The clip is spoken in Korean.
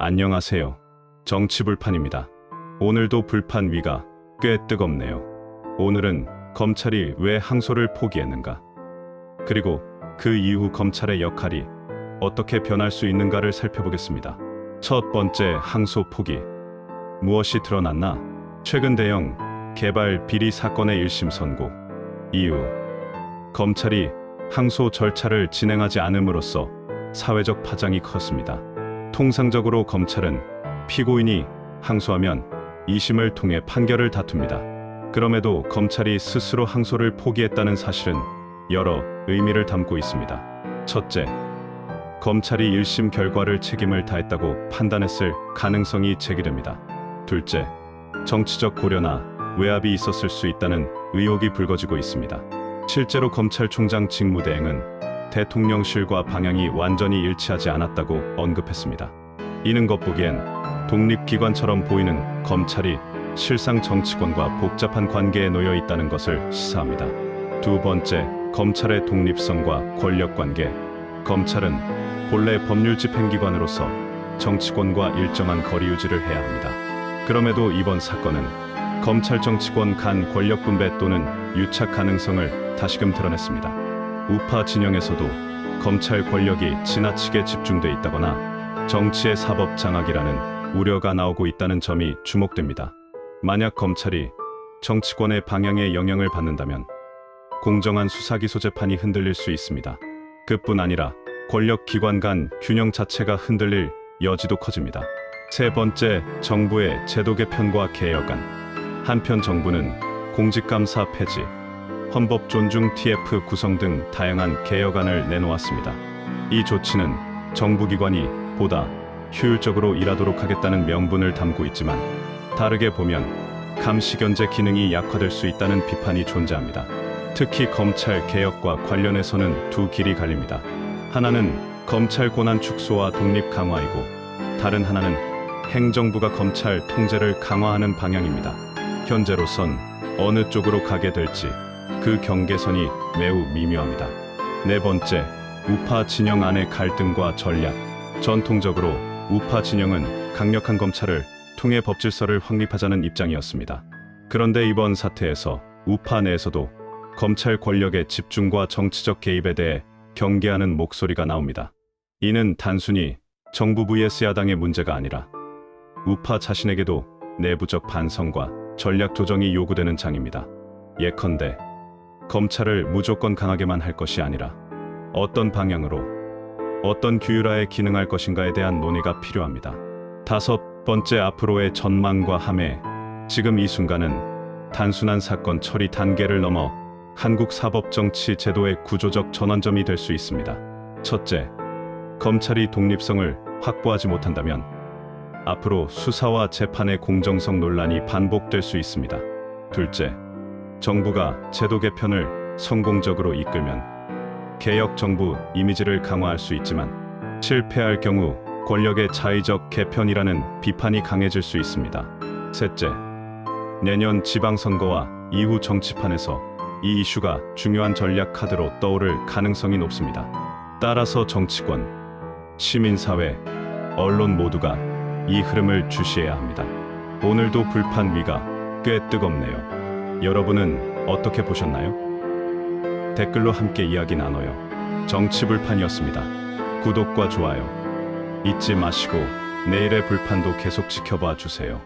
안녕하세요. 정치불판입니다. 오늘도 불판 위가 꽤 뜨겁네요. 오늘은 검찰이 왜 항소를 포기했는가? 그리고 그 이후 검찰의 역할이 어떻게 변할 수 있는가를 살펴보겠습니다. 첫 번째, 항소 포기. 무엇이 드러났나? 최근 대형 개발 비리 사건의 1심 선고 이후 검찰이 항소 절차를 진행하지 않음으로써 사회적 파장이 컸습니다. 통상적으로 검찰은 피고인이 항소하면 2심을 통해 판결을 다툽니다. 그럼에도 검찰이 스스로 항소를 포기했다는 사실은 여러 의미를 담고 있습니다. 첫째, 검찰이 1심 결과를 책임을 다했다고 판단했을 가능성이 제기됩니다. 둘째, 정치적 고려나 외압이 있었을 수 있다는 의혹이 불거지고 있습니다. 실제로 검찰총장 직무대행은 대통령실과 방향이 완전히 일치하지 않았다고 언급했습니다. 이는 겉보기엔 독립기관처럼 보이는 검찰이 실상 정치권과 복잡한 관계에 놓여 있다는 것을 시사합니다. 두 번째, 검찰의 독립성과 권력관계. 검찰은 본래 법률 집행기관으로서 정치권과 일정한 거리 유지를 해야 합니다. 그럼에도 이번 사건은 검찰 정치권 간 권력 분배 또는 유착 가능성을 다시금 드러냈습니다. 우파 진영에서도 검찰 권력이 지나치게 집중돼 있다거나 정치의 사법 장악이라는 우려가 나오고 있다는 점이 주목됩니다. 만약 검찰이 정치권의 방향에 영향을 받는다면 공정한 수사기소 재판이 흔들릴 수 있습니다. 그뿐 아니라 권력기관 간 균형 자체가 흔들릴 여지도 커집니다. 세 번째, 정부의 제도 개편과 개혁안. 한편 정부는 공직감사 폐지, 헌법 존중 TF 구성 등 다양한 개혁안을 내놓았습니다. 이 조치는 정부기관이 보다 효율적으로 일하도록 하겠다는 명분을 담고 있지만 다르게 보면 감시견제 기능이 약화될 수 있다는 비판이 존재합니다. 특히 검찰 개혁과 관련해서는 두 길이 갈립니다. 하나는 검찰 권한 축소와 독립 강화이고 다른 하나는 행정부가 검찰 통제를 강화하는 방향입니다. 현재로선 어느 쪽으로 가게 될지 그 경계선이 매우 미묘합니다. 네 번째, 우파 진영 안의 갈등과 전략. 전통적으로 우파 진영은 강력한 검찰을 통해 법질서를 확립하자는 입장이었습니다. 그런데 이번 사태에서 우파 내에서도 검찰 권력의 집중과 정치적 개입에 대해 경계하는 목소리가 나옵니다. 이는 단순히 정부 vs 야당의 문제가 아니라 우파 자신에게도 내부적 반성과 전략 조정이 요구되는 장입니다. 예컨대 검찰을 무조건 강하게만 할 것이 아니라 어떤 방향으로, 어떤 규율하에 기능할 것인가에 대한 논의가 필요합니다. 다섯 번째, 앞으로의 전망과 함해. 지금 이 순간은 단순한 사건 처리 단계를 넘어 한국 사법정치 제도의 구조적 전환점이 될 수 있습니다. 첫째, 검찰이 독립성을 확보하지 못한다면 앞으로 수사와 재판의 공정성 논란이 반복될 수 있습니다. 둘째, 정부가 제도 개편을 성공적으로 이끌면 개혁 정부 이미지를 강화할 수 있지만 실패할 경우 권력의 자의적 개편이라는 비판이 강해질 수 있습니다. 셋째, 내년 지방선거와 이후 정치판에서 이 이슈가 중요한 전략 카드로 떠오를 가능성이 높습니다. 따라서 정치권, 시민사회, 언론 모두가 이 흐름을 주시해야 합니다. 오늘도 불판 위가 꽤 뜨겁네요. 여러분은 어떻게 보셨나요? 댓글로 함께 이야기 나눠요. 정치불판이었습니다. 구독과 좋아요 잊지 마시고 내일의 불판도 계속 지켜봐 주세요.